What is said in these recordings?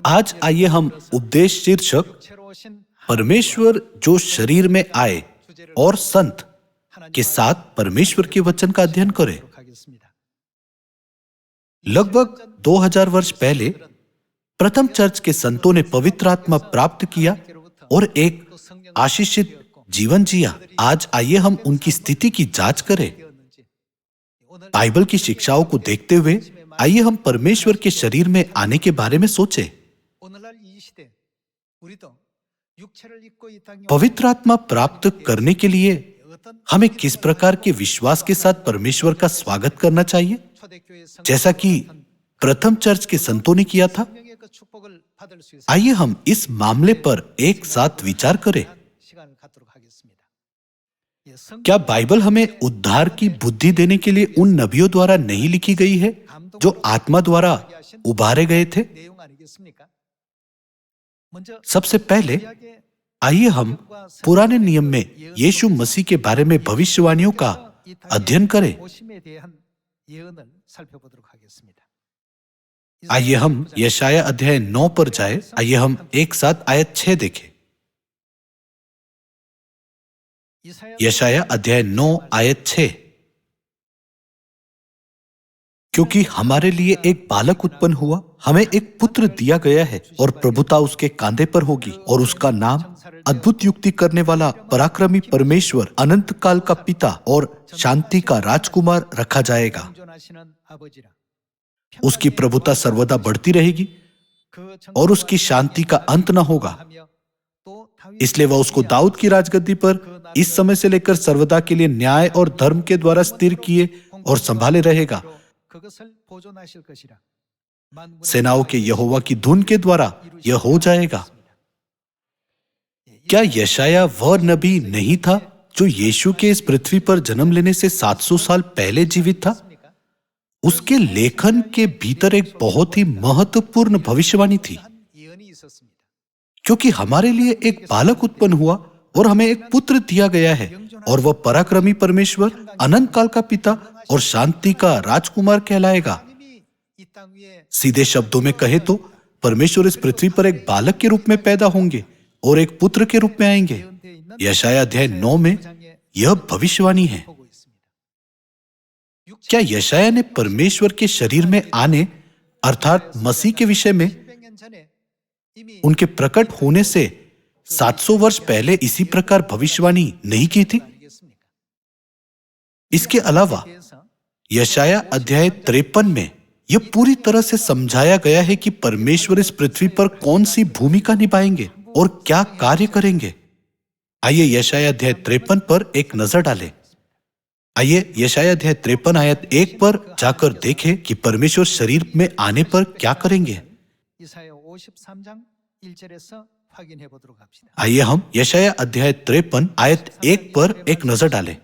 आज आइए हम उपदेश शीर्षक परमेश्वर जो शरीर में आए और संत के साथ परमेश्वर के वचन का अध्ययन करें। लगभग 2000 वर्ष पहले प्रथम चर्च के संतों ने पवित्र आत्मा प्राप्त किया और एक आशीषित जीवन जिया। आज आइए हम उनकी स्थिति की जांच करें। बाइबल की शिक्षाओं को देखते हुए आइए हम परमेश्वर के शरीर में आने के बारे में सोचें। पवित्र आत्मा प्राप्त करने के लिए हमें किस प्रकार के विश्वास के साथ परमेश्वर का स्वागत करना चाहिए, जैसा कि प्रथम चर्च के संतों ने किया था। आइए हम इस मामले पर एक साथ विचार करें। क्या बाइबल हमें उद्धार की बुद्धि देने के लिए उन नबियों द्वारा नहीं लिखी गई है जो आत्मा द्वारा उभारे गए थे? सबसे पहले आइए हम पुराने नियम में यीशु मसीह के बारे में भविष्यवाणियों का अध्ययन करें। आइए हम यशाया अध्याय 9 पर जाएं। आइए हम एक साथ आयत 6 देखें। यशाया अध्याय 9 आयत 6। क्योंकि हमारे लिए एक बालक उत्पन्न हुआ, हमें एक पुत्र दिया गया है और प्रभुता उसके कांधे पर होगी और उसका नाम अद्भुत युक्ति करने वाला, पराक्रमी परमेश्वर, अनंत काल का पिता और शांति का राजकुमार रखा जाएगा। उसकी प्रभुता सर्वदा बढ़ती रहेगी और उसकी शांति का अंत न होगा। इसलिए वह उसको दाऊद की राजगद्दी पर इस समय से लेकर सर्वदा के लिए न्याय और धर्म के द्वारा स्थिर किए और संभाले रहेगा। सेनाओं के यहोवा की धुन के द्वारा यह हो जाएगा। क्या यशाया वह नबी नहीं था जो यीशु के इस पृथ्वी पर जन्म लेने से 700 साल पहले जीवित था? उसके लेखन के भीतर एक बहुत ही महत्वपूर्ण भविष्यवाणी थी। क्योंकि हमारे लिए एक बालक उत्पन्न हुआ और हमें एक पुत्र दिया गया है और वह पराक्रमी परमेश्वर, अनंत काल का पिता और शांति का राजकुमार कहलाएगा। सीधे शब्दों में कहे तो परमेश्वर इस पृथ्वी पर एक बालक के रूप में पैदा होंगे और एक पुत्र के रूप में आएंगे। यशाया अध्याय 9 में यह भविष्यवाणी है। क्या यशाया ने परमेश्वर के शरीर में आने अर्थात मसीह के विषय में उनके प्रकट होने से 700 वर्ष पहले इसी प्रकार भविष्यवाणी नहीं की थी? इसके अलावा यशाया अध्याय 53 में यह पूरी तरह से समझाया गया है कि परमेश्वर इस पृथ्वी पर कौन सी भूमिका निभाएंगे और क्या कार्य करेंगे। आइए यशाया अध्याय 53 पर एक नजर डालें। आइए यशाया अध्याय 53 आयत 1 पर जाकर देखें कि परमेश्वर शरीर में आने पर क्या करेंगे। आइए हम यशाया अध्याय 53 आयत 1 पर एक नजर डालें।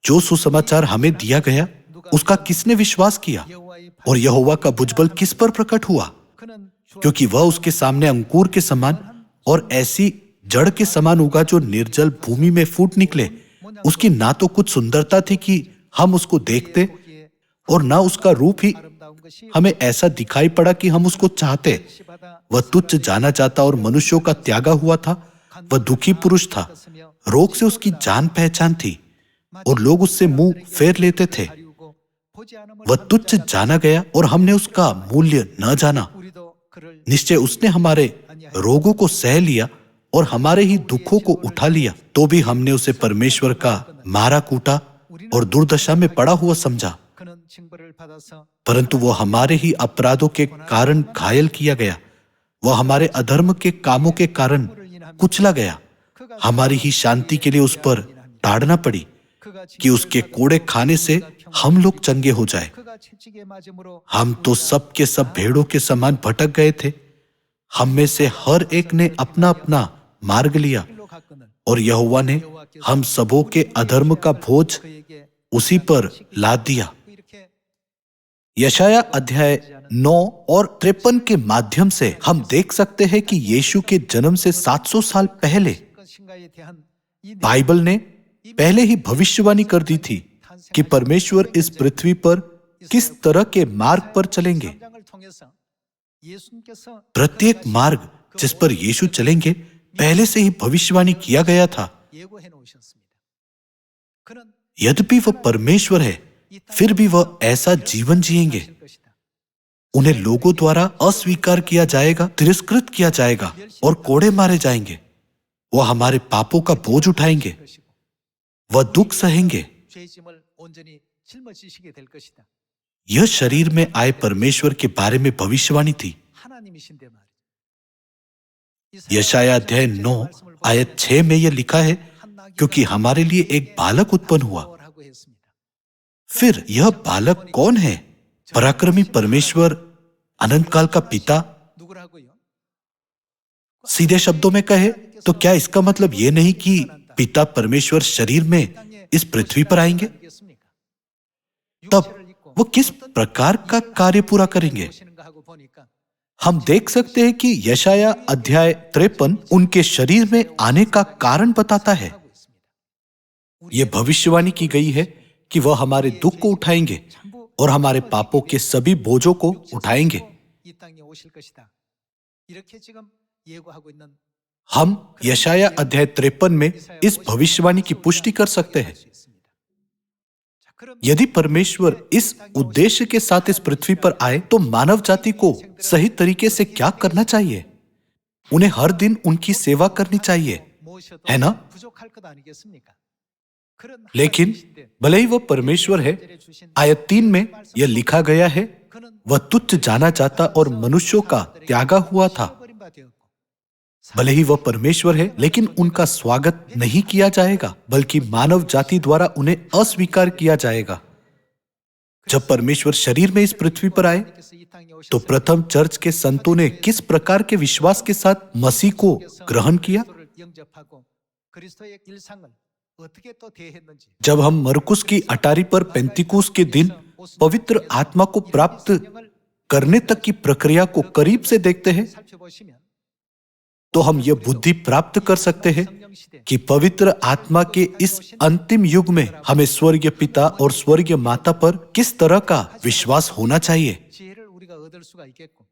जो सुसमाचार हमें दिया गया उसका किसने विश्वास किया और यहोवा का भुजबल किस पर प्रकट हुआ? क्योंकि वह उसके सामने अंकुर के समान और ऐसी जड़ के समान उगा जो निर्जल भूमि में फूट निकले। उसकी ना तो कुछ सुंदरता थी कि हम उसको देखते और ना उसका रूप ही हमें ऐसा दिखाई पड़ा कि हम उसको चाहते। वह तुच्छ जाना जाता और मनुष्यों का त्यागा हुआ था। वह दुखी पुरुष था, रोग से उसकी जान पहचान थी और लोग उससे मुंह फेर लेते थे। वह तुच्छ जाना गया और हमने उसका मूल्य न जाना। निश्चय उसने हमारे रोगों को सह लिया और हमारे ही दुखों को उठा लिया। तो भी हमने उसे परमेश्वर का मारा कूटा और दुर्दशा में पड़ा हुआ समझा। परंतु वह हमारे ही अपराधों के कारण घायल किया गया, वह हमारे अधर्म के कामों के कारण कुचला गया। हमारी ही शांति के लिए उस पर ताड़ना पड़ी कि उसके कोड़े खाने से हम लोग चंगे हो जाए। हम तो सब के सब भेड़ों के समान भटक गए थे। हम में से हर एक ने अपना अपना मार्ग लिया और यहोवा ने हम सबों के अधर्म का बोझ उसी पर लाद दिया। यशाया अध्याय 9 और 53 के माध्यम से हम देख सकते हैं कि यीशु के जन्म से 700 साल पहले बाइबल ने पहले ही भविष्यवाणी कर दी थी कि परमेश्वर इस पृथ्वी पर किस तरह के मार्ग पर चलेंगे। प्रत्येक मार्ग जिस पर यीशु चलेंगे पहले से ही भविष्यवाणी किया गया था। यद्यपि वह परमेश्वर है, फिर भी वह ऐसा जीवन जिएंगे। उन्हें लोगों द्वारा अस्वीकार किया जाएगा, तिरस्कृत किया जाएगा और कोड़े मारे जाएंगे। वह हमारे पापों का बोझ उठाएंगे, वह दुख सहेंगे। यह शरीर में आए परमेश्वर के बारे में भविष्यवाणी थी। यशाया अध्याय 9 आयत 6 में यह लिखा है, क्योंकि हमारे लिए एक बालक उत्पन्न हुआ। फिर यह बालक कौन है? पराक्रमी परमेश्वर, अनंत काल का पिता। सीधे शब्दों में कहे तो क्या इसका मतलब यह नहीं कि पिता परमेश्वर शरीर में इस पृथ्वी पर आएंगे? तब वो किस प्रकार का कार्य पूरा करेंगे? हम देख सकते हैं कि यशाया अध्याय 53 उनके शरीर में आने का कारण बताता है। यह भविष्यवाणी की गई है कि वह हमारे दुख को उठाएंगे और हमारे पापों के सभी बोझों को उठाएंगे। हम यशाया अध्याय 53 में इस भविष्यवाणी की पुष्टि कर सकते हैं। यदि परमेश्वर इस उद्देश्य के साथ इस पृथ्वी पर आए तो मानव जाति को सही तरीके से क्या करना चाहिए? उन्हें हर दिन उनकी सेवा करनी चाहिए, है ना? लेकिन भले ही वह परमेश्वर है, आयत 3 में यह लिखा गया है, वह तुच्छ जाना जाता और मनुष्यों का त्यागा हुआ था। भले ही वह परमेश्वर है, लेकिन उनका स्वागत नहीं किया जाएगा, बल्कि मानव जाति द्वारा उन्हें अस्वीकार किया जाएगा। जब परमेश्वर शरीर में इस पृथ्वी पर आए, तो प्रथम चर्च के संतों ने किस प्रकार के विश्वास के साथ मसीह को ग्रहण किया? जब हम मरकुस की अटारी पर पेंतिकुस के दिन पवित्र आत्मा को प्राप्त करने तक की प्रक्रिया को करीब से देखते हैं, तो हम यह बुद्धि प्राप्त कर सकते हैं कि पवित्र आत्मा के इस अंतिम युग में हमें स्वर्गीय पिता और स्वर्गीय माता पर किस तरह का विश्वास होना चाहिए।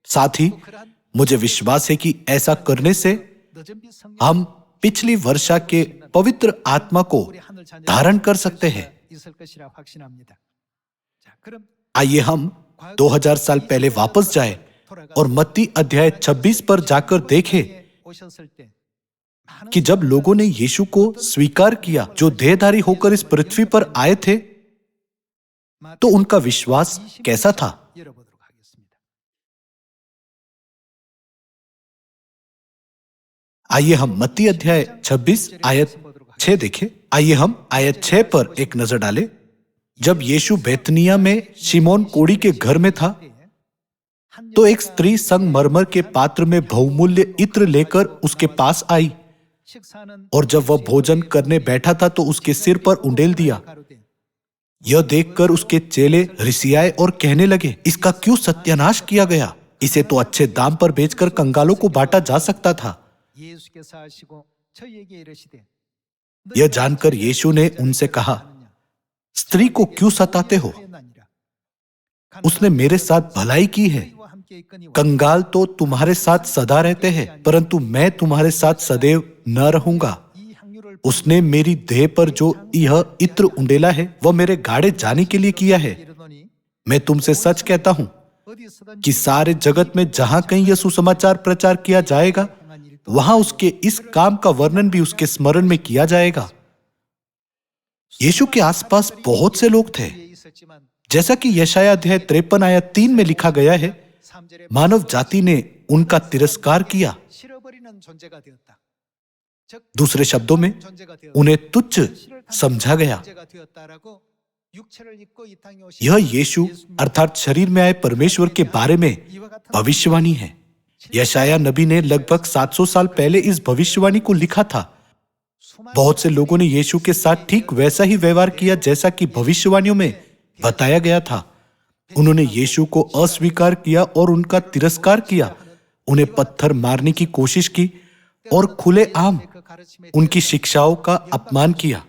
साथ ही मुझे विश्वास है कि ऐसा करने से हम पिछली वर्षा के पवित्र आत्मा को धारण कर सकते हैं। आइए हम 2000 साल पहले वापस जाएं और मत्ती अध्याय 26 पर जाकर देखें कि जब लोगों ने यीशु को स्वीकार किया, जो देहधारी होकर इस पृथ्वी पर आए थे, तो उनका विश्वास कैसा था? आइए हम मत्ती अध्याय 26 आयत 6 देखें। आइए हम आयत 6 पर एक नजर डालें। जब यीशु बेतनिया में शिमोन कोढ़ी के घर में था, तो एक स्त्री संगमरमर के पात्र में बहुमूल्य इत्र लेकर उसके पास आई, और जब वह भोजन करने बैठा था तो उसके सिर पर उंडेल दिया। यह देखकर उसके चेले रिसियाए और कहने लगे, इसका क्यों सत्यानाश किया गया? इसे तो अच्छे दाम पर बेचकर कंगालों को बांटा जा सकता था। यह जानकर यीशु ने उनसे कहा, स्त्री को क्यों सताते हो? उसने मेरे साथ भलाई की है। कंगाल तो तुम्हारे साथ सदा रहते हैं, परंतु मैं तुम्हारे साथ सदैव न रहूंगा। उसने मेरी देह पर जो यह इत्र उंडेला है, वह मेरे गाड़े जाने के लिए किया है। मैं तुमसे सच कहता हूं कि सारे जगत में जहां कहीं यह सुसमाचार प्रचार किया जाएगा, वहां उसके इस काम का वर्णन भी उसके स्मरण में किया जाएगा। यीशु के आसपास बहुत से लोग थे, जैसा कि यशाया अध्याय 53 आयत 3 में लिखा गया है, मानव जाति ने उनका तिरस्कार किया। दूसरे शब्दों में, उन्हें तुच्छ समझा गया। यह यीशु अर्थात शरीर में आए परमेश्वर के बारे में भविष्यवाणी है। यशाया नबी ने लगभग 700 साल पहले इस भविष्यवाणी को लिखा था। बहुत से लोगों ने यीशु के साथ ठीक वैसा ही व्यवहार किया जैसा कि भविष्यवाणियों में बताया गया था। उन्होंने यीशु को अस्वीकार किया और उनका तिरस्कार किया, उन्हें पत्थर मारने की कोशिश की और खुलेआम उनकी शिक्षाओं का अपमान किया।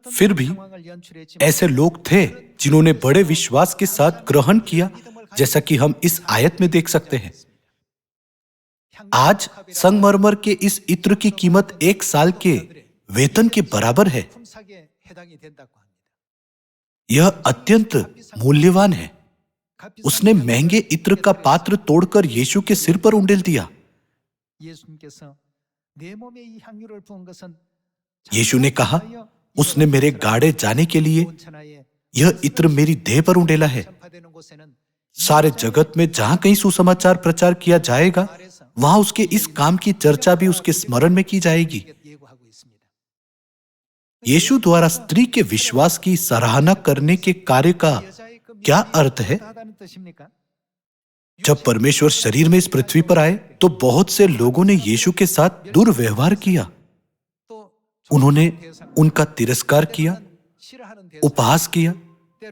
फिर भी ऐसे लोग थे जिन्होंने बड़े विश्वास के साथ ग्रहण किया, जैसा कि हम इस आयत में देख सकते हैं। आज संगमरमर के इस इत्र की कीमत 1 साल के वेतन के बराबर है। यह अत्यंत मूल्यवान है। उसने महंगे इत्र का पात्र तोड़कर यीशु के सिर पर उंडेल दिया। यीशु ने कहा, उसने मेरे गाड़े जाने के लिए यह इत्र मेरी देह पर उंडेला है। सारे जगत में जहां कहीं सुसमाचार प्रचार किया जाएगा, वहां उसके इस काम की चर्चा भी उसके स्मरण में की जाएगी। यीशु द्वारा स्त्री के विश्वास की सराहना करने के कार्य का क्या अर्थ है? जब परमेश्वर शरीर में इस पृथ्वी पर आए, तो बहुत से लोगों ने यीशु के साथ दुर्व्यवहार किया। उन्होंने उनका तिरस्कार किया, उपहास किया,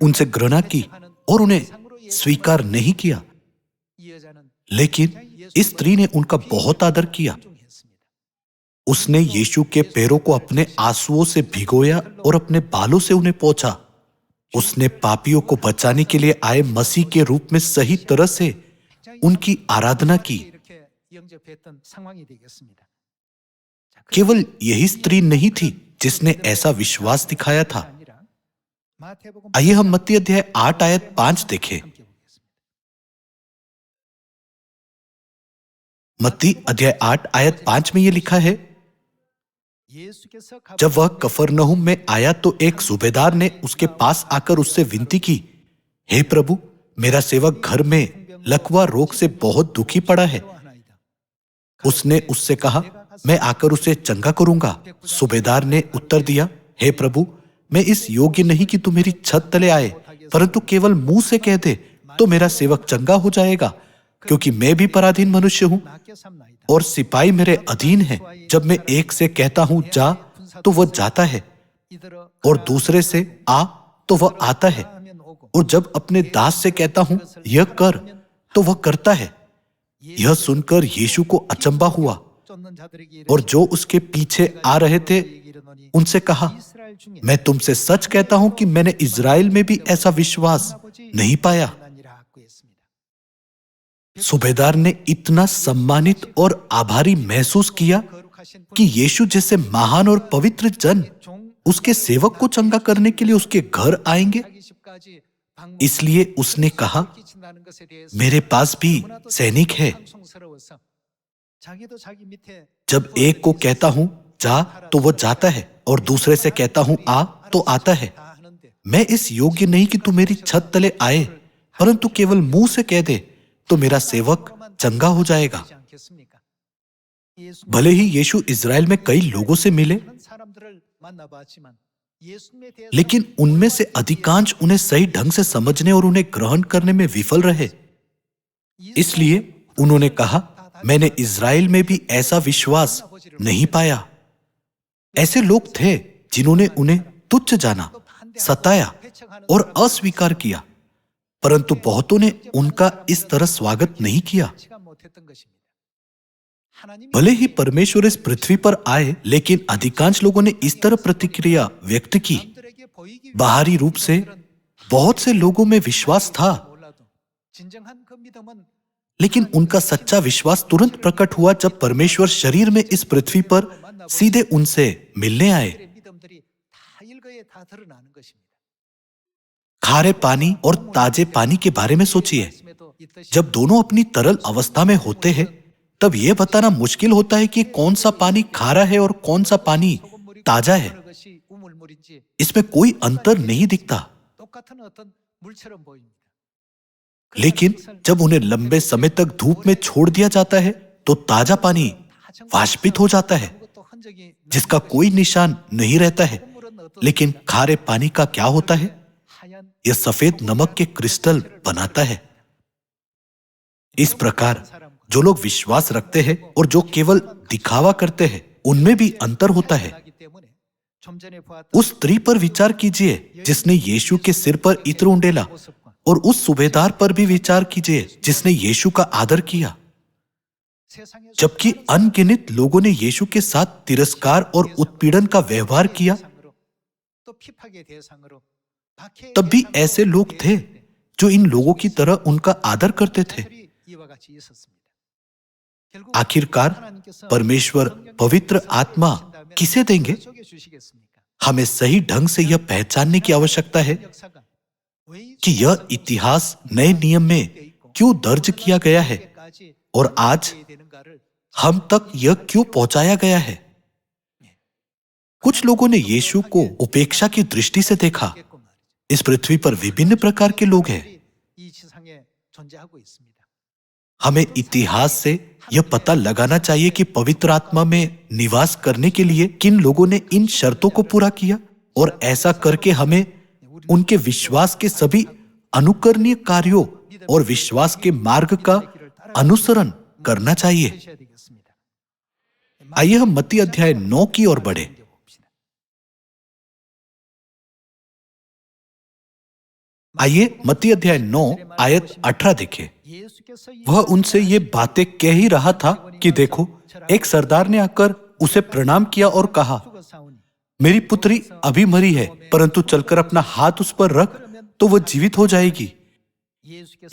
उनसे घृणा की और उन्हें स्वीकार नहीं किया। लेकिन इस स्त्री ने उनका बहुत आदर किया। उसने यीशु के पैरों को अपने आंसुओं से भिगोया और अपने बालों से उन्हें पोंछा। उसने पापियों को बचाने के लिए आए मसीह के रूप में सही तरह से उनकी आराधना की। केवल यही स्त्री नहीं थी जिसने ऐसा विश्वास दिखाया था। आइए हम मत्ती अध्याय 8 आयत 5 देखें। मत्ती अध्याय 8 आयत 5 में यह लिखा है, जब वह कफरनहूम में आया तो एक सूबेदार ने उसके पास आकर उससे विनती की, हे प्रभु, मेरा सेवक घर में लकवा रोग से बहुत दुखी पड़ा है। उसने उससे कहा, मैं आकर उसे चंगा करूंगा। सूबेदार ने उत्तर दिया, हे प्रभु, मैं इस योग्य नहीं कि तू मेरी छत तले आए, परंतु केवल मुंह से कह दे तो मेरा सेवक चंगा हो जाएगा, क्योंकि मैं भी पराधीन मनुष्य हूं और सिपाही मेरे अधीन है। जब मैं एक से कहता हूं जा, तो वह जाता है, और दूसरे से आ, तो वह आता है, और जब अपने दास से कहता हूं यह कर, तो वह करता है। यह सुनकर यीशु को अचंभा हुआ, और जो उसके पीछे आ रहे थे उनसे कहा, मैं तुमसे सच कहता हूं कि मैंने इज़राइल में भी ऐसा विश्वास नहीं पाया। सूबेदार ने इतना सम्मानित और आभारी महसूस किया कि यीशु जैसे महान और पवित्र जन उसके सेवक को चंगा करने के लिए उसके घर आएंगे। इसलिए उसने कहा, मेरे पास भी सैनिक है। जब एक को कहता हूं जा, तो वो जाता है, और दूसरे से कहता हूं आ, तो आता है। मैं इस योग्य नहीं कि तू मेरी छत तले आए, परंतु केवल मुंह से कह दे तो मेरा सेवक चंगा हो जाएगा। भले ही यीशु इज़राइल में कई लोगों से मिले, लेकिन उनमें से अधिकांश उन्हें सही ढंग से समझने और उन्हें ग्रहण करने में विफल रहे। इसलिए उन्होंने कहा, मैंने इज़राइल में भी ऐसा विश्वास नहीं पाया। ऐसे लोग थे जिन्होंने उन्हें तुच्छ जाना, सताया और अस्वीकार किया, परंतु बहुतों ने उनका इस तरह स्वागत नहीं किया। भले ही परमेश्वर इस पृथ्वी पर आए, लेकिन अधिकांश लोगों ने इस तरह प्रतिक्रिया व्यक्त की। बाहरी रूप से बहुत से लोगों में विश्वास था, लेकिन उनका सच्चा विश्वास तुरंत प्रकट हुआ जब परमेश्वर शरीर में इस पृथ्वी पर सीधे उनसे मिलने आए। खारे पानी और ताजे पानी के बारे में सोचिए। जब दोनों अपनी तरल अवस्था में होते हैं, तब यह बताना मुश्किल होता है कि कौन सा पानी खारा है और कौन सा पानी ताजा है। इसमें कोई अंतर नहीं दिखता। लेकिन जब उन्हें लंबे समय तक धूप में छोड़ दिया जाता है, तो ताजा पानी वाष्पित हो जाता है, जिसका कोई निशान नहीं रहता है। लेकिन खारे पानी का क्या होता है? यह सफेद नमक के क्रिस्टल बनाता है। इस प्रकार जो लोग विश्वास रखते हैं और जो केवल दिखावा करते हैं, उनमें भी अंतर होता है। उस स्त्री पर विचार कीजिए जिसने यीशु के सिर पर इत्र उंडेला, और उस सूबेदार पर भी विचार कीजिए जिसने यीशु का आदर किया। जबकि अनगिनत लोगों ने यीशु के साथ तिरस्कार और उत्पीड़न का व्यवहार किया, तब भी ऐसे लोग थे जो इन लोगों की तरह उनका आदर करते थे। आखिरकार परमेश्वर पवित्र आत्मा किसे देंगे? हमें सही ढंग से यह पहचानने की आवश्यकता है कि यह इतिहास नए नियम में क्यों दर्ज किया गया है और आज हम तक यह क्यों पहुंचाया गया है। कुछ लोगों ने यीशु को उपेक्षा की दृष्टि से देखा। इस पृथ्वी पर विभिन्न प्रकार के लोग हैं। हमें इतिहास से यह पता लगाना चाहिए कि पवित्र आत्मा में निवास करने के लिए किन लोगों ने इन शर्तों को पूरा किया, और ऐसा करके हमें उनके विश्वास के सभी अनुकरणीय कार्यों और विश्वास के मार्ग का अनुसरण करना चाहिए। आइए हम मत्ती अध्याय 9 की ओर बढ़े। आइए मत्ती अध्याय 9 आयत 18 देखें। वह उनसे ये बातें कह ही रहा था कि देखो, एक सरदार ने आकर उसे प्रणाम किया और कहा, मेरी पुत्री अभी मरी है, परंतु चलकर अपना हाथ उस पर रख तो वह जीवित हो जाएगी।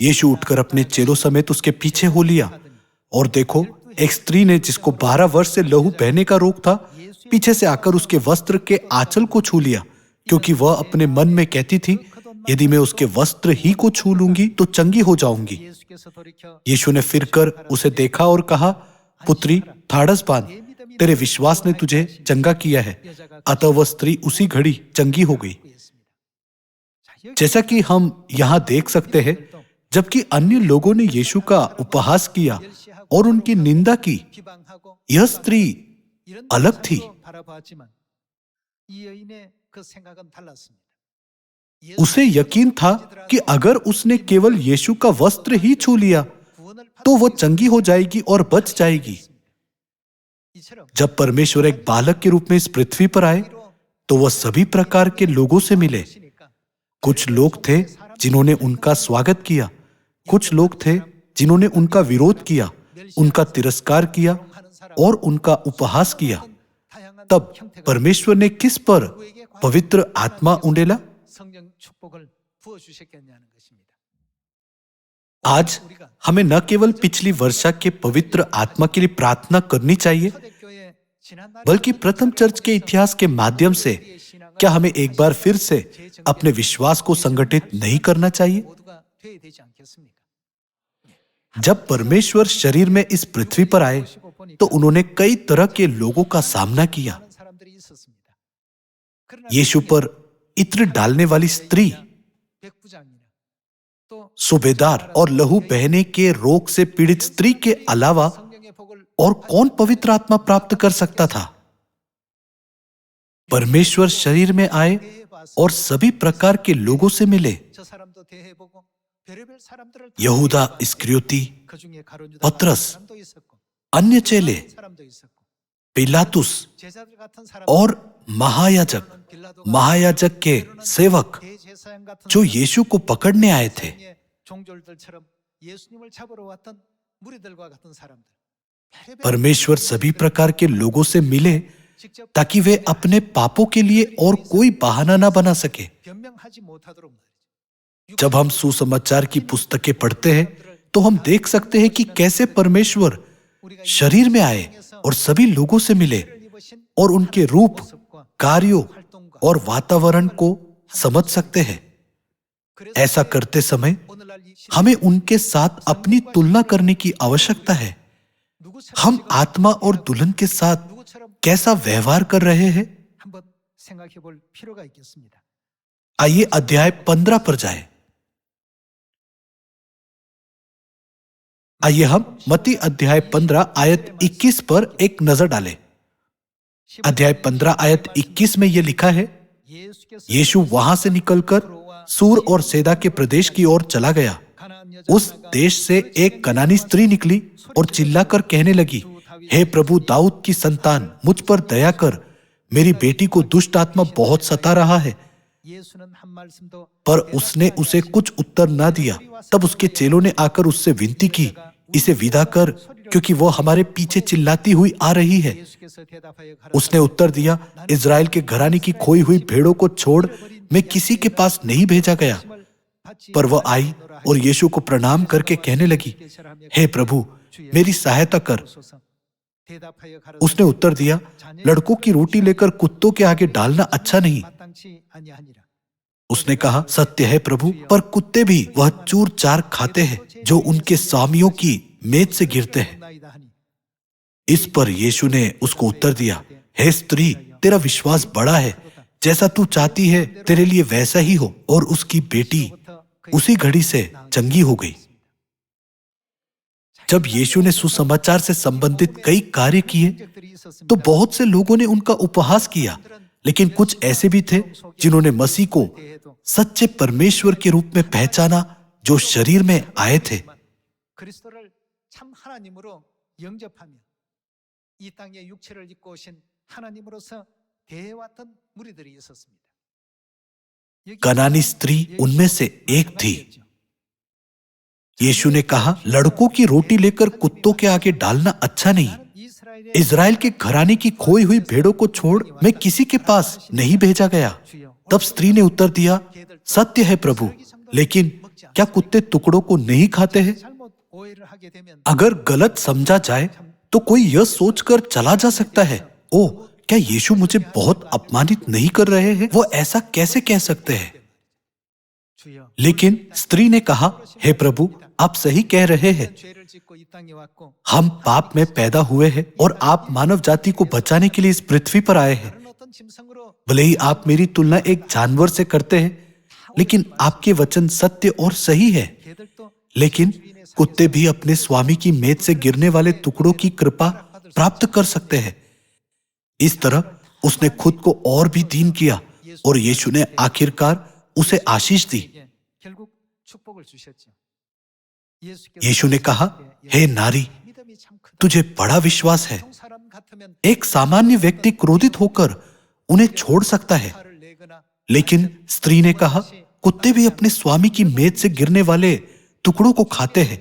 यीशु उठकर अपने चेलों समेत उसके पीछे हो लिया, और देखो, एक स्त्री ने जिसको 12 वर्ष से लहू बहने का रोग था, पीछे से आकर उसके वस्त्र के आंचल को छू लिया, क्योंकि वह अपने मन में कहती थी, यदि मैं उसके वस्त्र ही को छू लूंगी तो चंगी हो जाऊंगी। यीशु ने फिरकर उसे देखा और कहा, पुत्री, ठाड़स बांध, तेरे विश्वास ने तुझे चंगा किया है। अतः वह स्त्री उसी घड़ी चंगी हो गई। जैसा कि हम यहाँ देख सकते हैं, जबकि अन्य लोगों ने यीशु का उपहास किया और उनकी निंदा की, यह स्त्री अलग थी। उसे यकीन था कि अगर उसने केवल यीशु का वस्त्र ही छू लिया तो वो चंगी हो जाएगी और बच जाएगी। जब परमेश्वर एक बालक के रूप में इस पृथ्वी पर आए तो वह सभी प्रकार के लोगों से मिले। कुछ लोग थे जिन्होंने उनका स्वागत किया, कुछ लोग थे जिन्होंने उनका विरोध किया, उनका तिरस्कार किया और उनका उपहास किया। तब परमेश्वर ने किस पर पवित्र आत्मा उंडेला? आज हमें न केवल पिछली वर्षा के पवित्र आत्मा के लिए प्रार्थना करनी चाहिए, बल्कि प्रथम चर्च के इतिहास के माध्यम से क्या हमें एक बार फिर से अपने विश्वास को संगठित नहीं करना चाहिए? जब परमेश्वर शरीर में इस पृथ्वी पर आए तो उन्होंने कई तरह के लोगों का सामना किया। यीशु पर इत्र डालने वाली स्त्री, सूबेदार और लहू बहने के रोग से पीड़ित स्त्री के अलावा और कौन पवित्र आत्मा प्राप्त कर सकता था? परमेश्वर शरीर में आए और सभी प्रकार के लोगों से मिले। यहूदा इस्करियोती, पतरस, अन्य चेले, पिलातुस और महायाजक के सेवक जो यीशु को पकड़ने आए थे। परमेश्वर सभी प्रकार के लोगों से मिले ताकि वे अपने पापों के लिए और कोई बहाना ना बना सके। जब हम सुसमाचार की पुस्तकें पढ़ते हैं तो हम देख सकते हैं कि कैसे परमेश्वर शरीर में आए और सभी लोगों से मिले और उनके रूप, कार्यों और वातावरण को समझ सकते हैं। ऐसा करते समय हमें उनके साथ अपनी तुलना करने की आवश्यकता है। हम आत्मा और दुल्हन के साथ कैसा व्यवहार कर रहे हैं? आइए अध्याय 15 पर जाएं। आइए हम मत्ती अध्याय 15 आयत 21 पर एक नजर डालें। अध्याय 15 आयत 21 में यह लिखा है, यीशु वहां से निकलकर सूर और सैदा के प्रदेश की ओर चला गया। उस देश से एक कनानी स्त्री निकली और चिल्लाकर कहने लगी, हे प्रभु दाऊद की संतान, मुझ पर दया कर, मेरी बेटी को दुष्ट आत्मा बहुत सता रहा है। पर उसने उसे कुछ उत्तर ना दिया। तब उसके चेलों ने आकर उससे विनती की, इसे विदा कर, क्योंकि वो हमारे पीछे चिल्लाती हुई आ रही है। उसने उत्तर दिया, इज़राइल के घराने की खोई हुई भेड़ों को छोड़ मैं किसी के पास नहीं भेजा गया। पर वह आई और यीशु को प्रणाम करके कहने लगी, हे प्रभु, मेरी सहायता कर। उसने उत्तर दिया, लड़कों की रोटी लेकर कुत्तों के आगे डालना अच्छा नहीं। उसने कहा, सत्य है प्रभु, पर कुत्ते भी वह चूर चार खाते हैं जो उनके स्वामियों की मेज से गिरते हैं। इस पर यीशु ने उसको उत्तर दिया, हे स्त्री, तेरा विश्वास बड़ा है, जैसा तू चाहती है तेरे लिए वैसा ही हो। और उसकी बेटी उसी घड़ी से चंगी हो गई। जब यीशु ने सुसमाचार से संबंधित कई कार्य किए तो बहुत से लोगों ने उनका उपहास किया, लेकिन कुछ ऐसे भी थे जिन्होंने मसीह को सच्चे परमेश्वर के रूप में पहचाना जो शरीर में आए थे। कनानी स्त्री उनमें से एक थी। यीशु ने कहा, लड़कों की रोटी लेकर कुत्तों के आगे डालना अच्छा नहीं। इज़राइल के घराने की खोई हुई भेड़ों को छोड़ मैं किसी के पास नहीं भेजा गया। तब स्त्री ने उत्तर दिया, सत्य है प्रभु, लेकिन क्या कुत्ते टुकड़ों को नहीं खाते हैं? अगर गलत समझा जाए तो कोई यह सोचकर चला जा सकता है, ओह, क्या यीशु मुझे बहुत अपमानित नहीं कर रहे हैं? वो ऐसा कैसे कह सकते हैं? लेकिन स्त्री ने कहा, हे प्रभु, आप सही कह रहे हैं। हम पाप में पैदा हुए हैं और आप मानव जाति को बचाने के लिए इस पृथ्वी पर आए हैं। भले ही आप मेरी तुलना एक जानवर से करते हैं, लेकिन आपके वचन सत्य और सही है। लेकिन कुत्ते भी अपने स्वामी की मेज से गिरने वाले टुकड़ों की कृपा प्राप्त कर सकते हैं। इस तरह उसने खुद को और भी दीन किया और यीशु ने आखिरकार उसे आशीष दी। यीशु ने कहा, हे नारी, तुझे बड़ा विश्वास है। एक सामान्य व्यक्ति क्रोधित होकर उन्हें छोड़ सकता है, लेकिन स्त्री ने कहा, कुत्ते भी अपने स्वामी की मेज से गिरने वाले टुकड़ों को खाते हैं।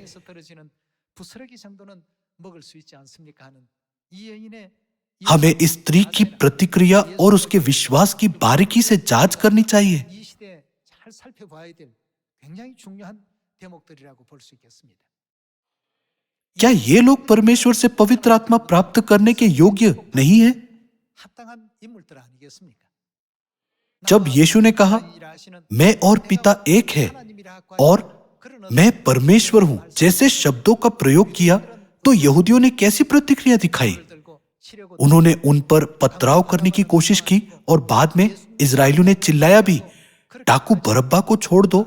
हमें इस स्त्री की प्रतिक्रिया और उसके विश्वास की बारीकी से जांच करनी चाहिए। क्या ये लोग परमेश्वर से पवित्र आत्मा प्राप्त करने के योग्य नहीं है? जब यीशु ने कहा, मैं और पिता एक है और मैं परमेश्वर हूं जैसे शब्दों का प्रयोग किया, तो यहूदियों ने कैसी प्रतिक्रिया दिखाई? उन्होंने उन पर पथराव करने की कोशिश की और बाद में इजरायलियों ने चिल्लाया भी, डाकू बरअब्बा को छोड़ दो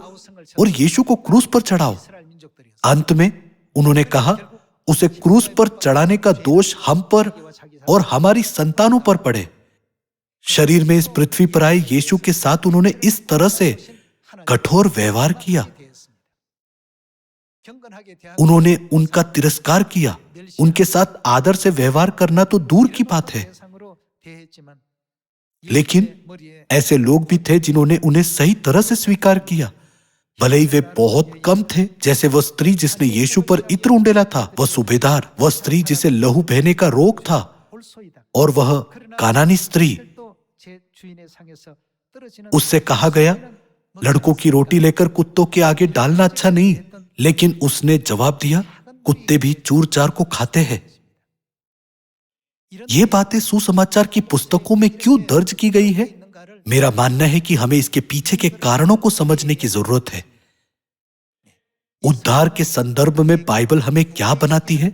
और यीशु को क्रूस पर चढ़ाओ। अंत में उन्होंने कहा, उसे क्रूस पर चढ़ाने का दोष हम पर और हमारी संतानों पर पड़े। शरीर में इस पृथ्वी पर आए यीशु के साथ उन्होंने इस तरह से कठोर व्यवहार किया। उन्होंने उनका तिरस्कार किया। उनके साथ आदर से व्यवहार करना तो दूर की बात है, लेकिन ऐसे लोग भी थे जिन्होंने उन्हें सही तरह से स्वीकार किया। भले ही वे बहुत कम थे, जैसे वह स्त्री जिसने यीशु पर इत्र उंडेला था, वह सूबेदार, वह स्त्री जिसे लहू बहने का रोग था, और वह कानानी स्त्री। उससे कहा गया, लड़कों की रोटी लेकर कुत्तों के आगे डालना अच्छा नहीं, लेकिन उसने जवाब दिया, कुत्ते भी चूर चार को खाते हैं। ये बातें सुसमाचार की पुस्तकों में क्यों दर्ज की गई है? मेरा मानना है कि हमें इसके पीछे के कारणों को समझने की जरूरत है। उद्धार के संदर्भ में बाइबल हमें क्या बनाती है?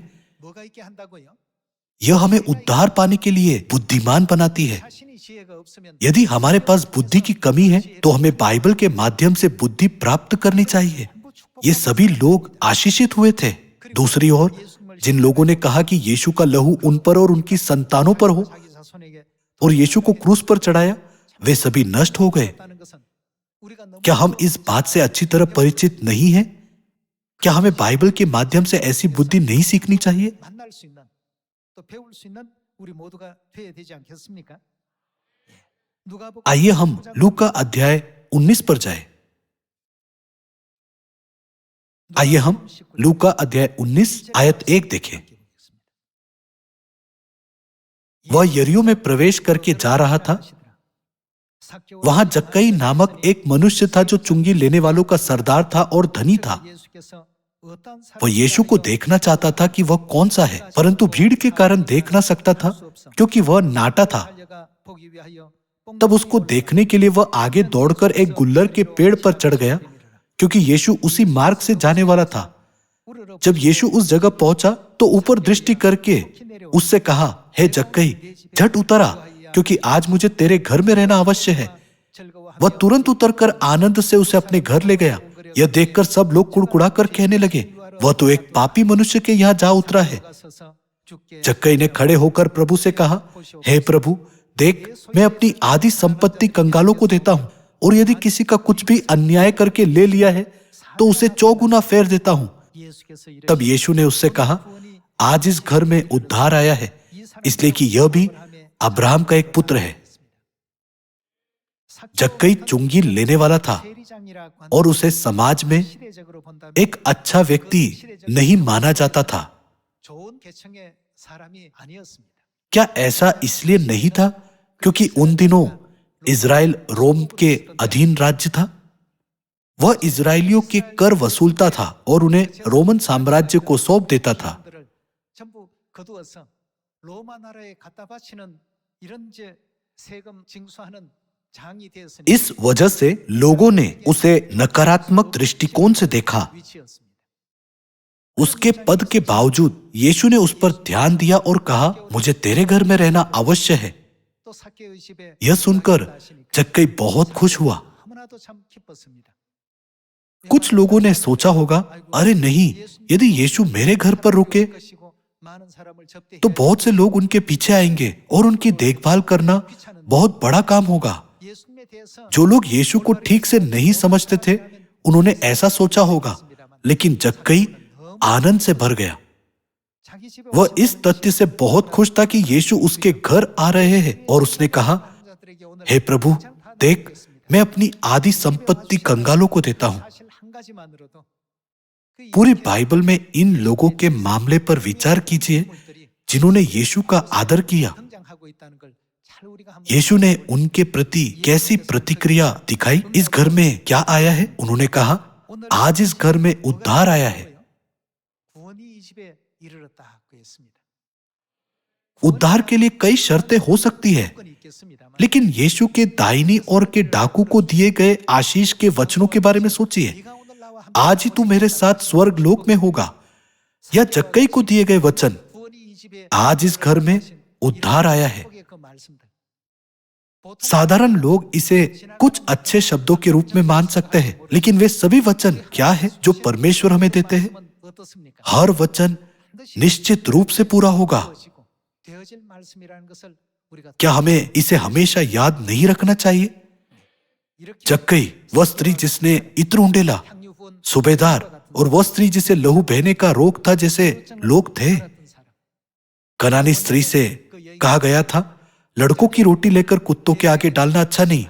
यह हमें उद्धार पाने के लिए बुद्धिमान बनाती है। यदि हमारे पास बुद्धि की कमी है तो हमें बाइबल के माध्यम से बुद्धि प्राप्त करनी चाहिए। ये सभी लोग आशीषित हुए थे। दूसरी ओर जिन लोगों ने कहा कि यीशु का लहू उन पर और उनकी संतानों पर हो और यीशु को क्रूस पर चढ़ाया, वे सभी नष्ट हो गए। क्या हम इस बात से अच्छी तरह परिचित नहीं हैं? क्या हमें बाइबल के माध्यम से ऐसी बुद्धि नहीं सीखनी चाहिए? आइए हम लूका अध्याय 19 पर जाएं। आइए हम लूका अध्याय 19 आयत 1 देखें। वह यरीहो में प्रवेश करके जा रहा था। वहां जक्कई नामक एक मनुष्य था जो चुंगी लेने वालों का सरदार था और धनी था। वह यीशु को देखना चाहता था कि वह कौन सा है, परंतु भीड़ के कारण देख ना सकता था क्योंकि वह नाटा था। तब उसको देखने के लिए वह आगे दौड़कर एक गुल्लर के पेड़ पर चढ़ गया क्योंकि यीशु उसी मार्ग से जाने वाला था। जब यीशु उस जगह पहुंचा तो ऊपर दृष्टि करके उससे कहा, हे जक्कई, झट उतर आ, क्योंकि आज मुझे तेरे घर में रहना अवश्य है। वह तुरंत उतरकर आनंद से उसे अपने घर ले गया। यह देखकर सब लोग कुड़कुड़ाकर कहने लगे, वह तो एक पापी मनुष्य के यहाँ जा उतरा है। जक्कई ने खड़े होकर प्रभु से कहा, हे प्रभु, देख, मैं अपनी आधी संपत्ति कंगालों को देता हूं, और यदि किसी का कुछ भी अन्याय करके ले लिया है तो उसे 4 गुना फेर देता हूं। तब यीशु ने उससे कहा, आज इस घर में उद्धार आया है, इसलिए कि यह भी अब्राहम का एक पुत्र है। जक्कई चुंगी लेने वाला था और उसे समाज में एक अच्छा व्यक्ति नहीं माना जाता था। क्या ऐसा इसलिए नहीं था क्योंकि उन दिनों इज़राइल रोम के अधीन राज्य था? वह इज़राइलियों के कर वसूलता था और उन्हें रोमन साम्राज्य को सौंप देता था। इस वजह से लोगों ने उसे नकारात्मक दृष्टिकोण से देखा। उसके पद के बावजूद यीशु ने उस पर ध्यान दिया और कहा, मुझे तेरे घर में रहना अवश्य है। यह सुनकर जक्कई बहुत खुश हुआ। कुछ लोगों ने सोचा होगा, अरे नहीं, यदि यीशु मेरे घर पर रुके तो बहुत से लोग उनके पीछे आएंगे और उनकी देखभाल करना बहुत बड़ा काम होगा। जो लोग यीशु को ठीक से नहीं समझते थे, उन्होंने ऐसा सोचा होगा, लेकिन जक्कई आनंद से भर गया। वह इस तथ्य से बहुत खुश था कि यीशु उसके घर आ रहे हैं और उसने कहा, हे प्रभु, देख, मैं अपनी आधी संपत्ति कंगालों को देता हूं। पूरी बाइबल में इन लोगों के मामले पर विचार कीजिए जिन्होंने यीशु का आदर किया। यीशु ने उनके प्रति कैसी प्रतिक्रिया दिखाई? इस घर में क्या आया है? उन्होंने कहा, आज इस घर में उद्धार आया है। उद्धार के लिए कई शर्तें हो सकती है, लेकिन यीशु के दाहिनी ओर के डाकू को दिए गए आशीष के वचनों के बारे में सोचिए, आज ही तू मेरे साथ स्वर्ग लोक में होगा। या जक्कई को दिए गए वचन, आज इस घर में उद्धार आया है। साधारण लोग इसे कुछ अच्छे शब्दों के रूप में मान सकते हैं, लेकिन वे सभी वचन क्या है जो परमेश्वर हमें देते हैं? हर वचन निश्चित रूप से पूरा होगा। क्या हमें इसे हमेशा याद नहीं रखना चाहिए? जक्कई, वह स्त्री जिसने इत्र उंडेला, सूबेदार, और वह स्त्री जिसे लहू बहने का रोग था जैसे लोग थे। कनानी स्त्री से कहा गया था, लड़कों की रोटी लेकर कुत्तों के आगे डालना अच्छा नहीं,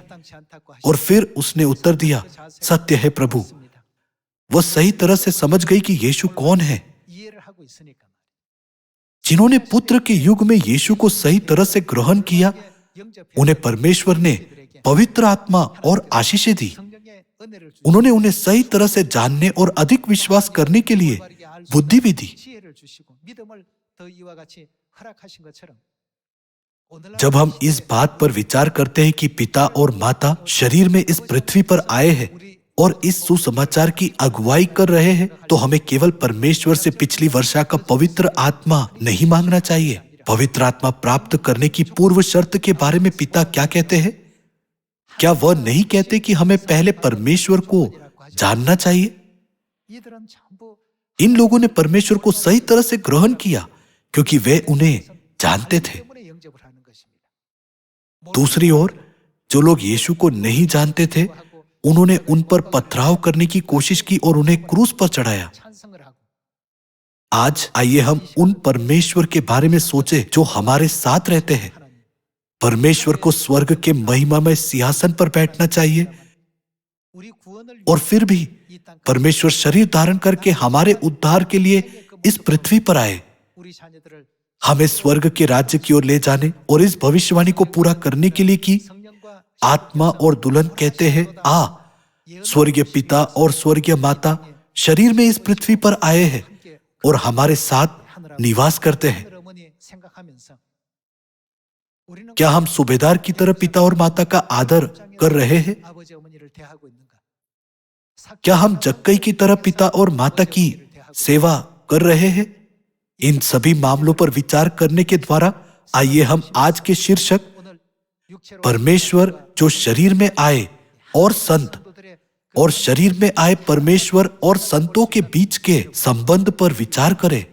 और फिर उसने उत्तर दिया, सत्य है प्रभु। वह सही तरह से समझ गई कि यीशु कौन है। जिन्होंने पुत्र के युग में यीशु को सही तरह से ग्रहण किया, उन्हें परमेश्वर ने पवित्र आत्मा और आशीषें दी। उन्होंने उन्हें सही तरह से जानने और अधिक विश्वास करने के लिए बुद्धि भी दी। जब हम इस बात पर विचार करते हैं कि पिता और माता शरीर में इस पृथ्वी पर आए हैं और इस सुसमाचार की अगुवाई कर रहे हैं, तो हमें केवल परमेश्वर से पिछली वर्षा का पवित्र आत्मा नहीं मांगना चाहिए। पवित्र आत्मा प्राप्त करने की पूर्व शर्त के बारे में पिता क्या कहते हैं? क्या वह नहीं कहते कि हमें पहले परमेश्वर को जानना चाहिए? इन लोगों ने परमेश्वर को सही तरह से ग्रहण किया क्योंकि वे उन्हें जानते थे। दूसरी ओर, जो लोग यीशु को नहीं जानते थे, उन्होंने उन पर पथराव करने की कोशिश की और उन्हें क्रूस पर चढ़ाया। आज आइए हम उन परमेश्वर के बारे में सोचें जो हमारे साथ रहते हैं। परमेश्वर को स्वर्ग के महिमामय सिंहासन पर बैठना चाहिए, और फिर भी परमेश्वर शरीर धारण करके हमारे उद्धार के लिए इस पृथ्वी पर आए, हमें स्वर्ग के राज्य की ओर ले जाने और इस भविष्यवाणी को पूरा करने के लिए कि आत्मा और दुल्हन कहते हैं, आ। स्वर्गीय पिता और स्वर्गीय माता शरीर में इस पृथ्वी पर आए हैं और हमारे साथ निवास करते हैं। क्या हम सूबेदार की तरह पिता और माता का आदर कर रहे हैं? क्या हम जक्कई की तरह पिता और माता की सेवा कर रहे हैं? इन सभी मामलों पर विचार करने के द्वारा आइए हम आज के शीर्षक परमेश्वर जो शरीर में आए और संत और शरीर में आए परमेश्वर और संतों के बीच के संबंध पर विचार करें।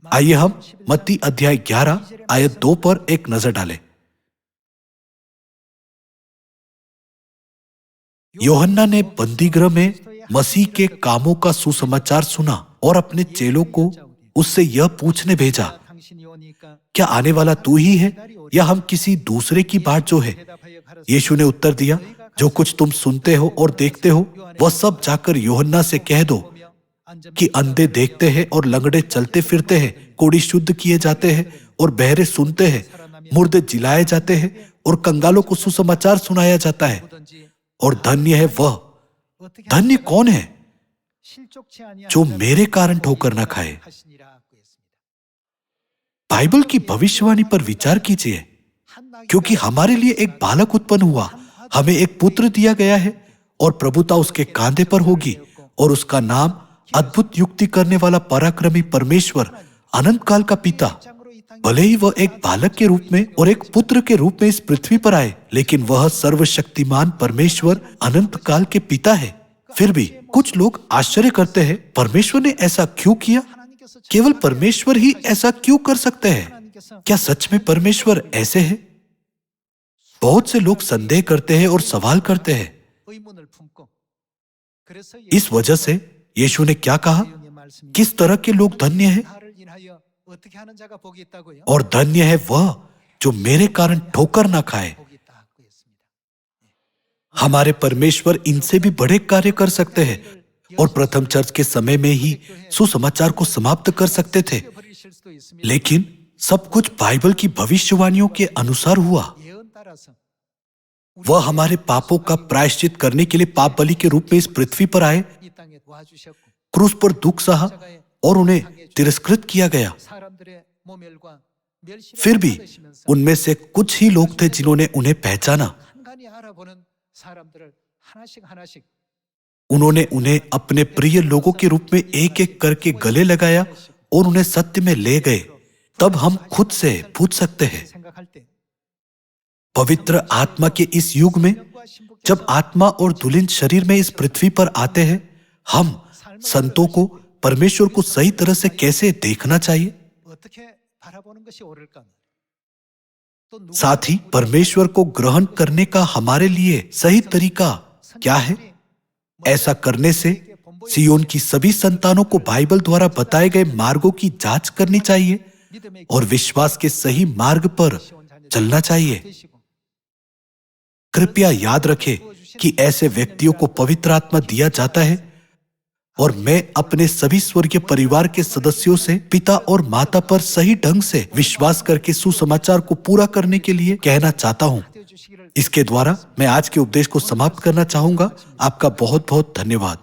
आइए हम मत्ती अध्याय 11 आयत 2 पर एक नजर डालें। यूहन्ना ने बंदीगृह में मसीह के कामों का सुसमाचार सुना और अपने चेलों को उससे यह पूछने भेजा, क्या आने वाला तू ही है या हम किसी दूसरे की बाट जो है? यीशु ने उत्तर दिया, जो कुछ तुम सुनते हो और देखते हो वह सब जाकर यूहन्ना से कह दो कि अंधे देखते हैं और लंगड़े चलते फिरते हैं, कोढ़ी शुद्ध किए जाते हैं और बहरे सुनते हैं, मुर्दे जिलाए जाते हैं और कंगालों को सुसमाचार सुनाया जाता है। और धन्य है वह, धन्य कौन है जो मेरे कारण ठोकर न खाए। बाइबल की भविष्यवाणी पर विचार कीजिए, क्योंकि हमारे लिए एक बालक उत्पन्न हुआ, हमें एक पुत्र दिया गया है और प्रभुता उसके कांधे पर होगी और उसका नाम अद्भुत युक्ति करने वाला पराक्रमी परमेश्वर, अनंत काल का पिता। भले ही वह एक बालक के रूप में और एक पुत्र के रूप में इस पृथ्वी पर आए, लेकिन वह सर्वशक्तिमान परमेश्वर अनंत काल के पिता है। फिर भी कुछ लोग आश्चर्य करते हैं, परमेश्वर ने ऐसा क्यों किया? केवल परमेश्वर ही ऐसा क्यों कर सकते हैं? क्या सच में परमेश्वर ऐसे है? बहुत से लोग संदेह करते हैं और सवाल करते हैं। इस वजह से यीशु ने क्या कहा? किस तरह के लोग धन्य हैं? और धन्य है वह जो मेरे कारण ठोकर ना खाए। हमारे परमेश्वर इनसे भी बड़े कार्य कर सकते हैं और प्रथम चर्च के समय में ही सुसमाचार को समाप्त कर सकते थे, लेकिन सब कुछ बाइबल की भविष्यवाणियों के अनुसार हुआ। वह हमारे पापों का प्रायश्चित करने के लिए पाप बलि के रूप में इस पृथ्वी पर आए, क्रूस पर दुख सहा और उन्हें तिरस्कृत किया गया। फिर भी उनमें से कुछ ही लोग थे जिन्होंने उन्हें पहचाना। उन्होंने उन्हें अपने प्रिय लोगों के रूप में एक एक करके गले लगाया और उन्हें सत्य में ले गए। तब हम खुद से पूछ सकते हैं, पवित्र आत्मा के इस युग में जब आत्मा और दुल्हन शरीर में इस पृथ्वी पर आते हैं, हम संतों को परमेश्वर को सही तरह से कैसे देखना चाहिए? साथ ही परमेश्वर को ग्रहण करने का हमारे लिए सही तरीका क्या है? ऐसा करने से सियोन की सभी संतानों को बाइबल द्वारा बताए गए मार्गों की जांच करनी चाहिए और विश्वास के सही मार्ग पर चलना चाहिए। कृपया याद रखें कि ऐसे व्यक्तियों को पवित्र आत्मा दिया जाता है और मैं अपने सभी स्वर्गीय परिवार के सदस्यों से पिता और माता पर सही ढंग से विश्वास करके सुसमाचार को पूरा करने के लिए कहना चाहता हूं। इसके द्वारा मैं आज के उपदेश को समाप्त करना चाहूंगा। आपका बहुत बहुत धन्यवाद।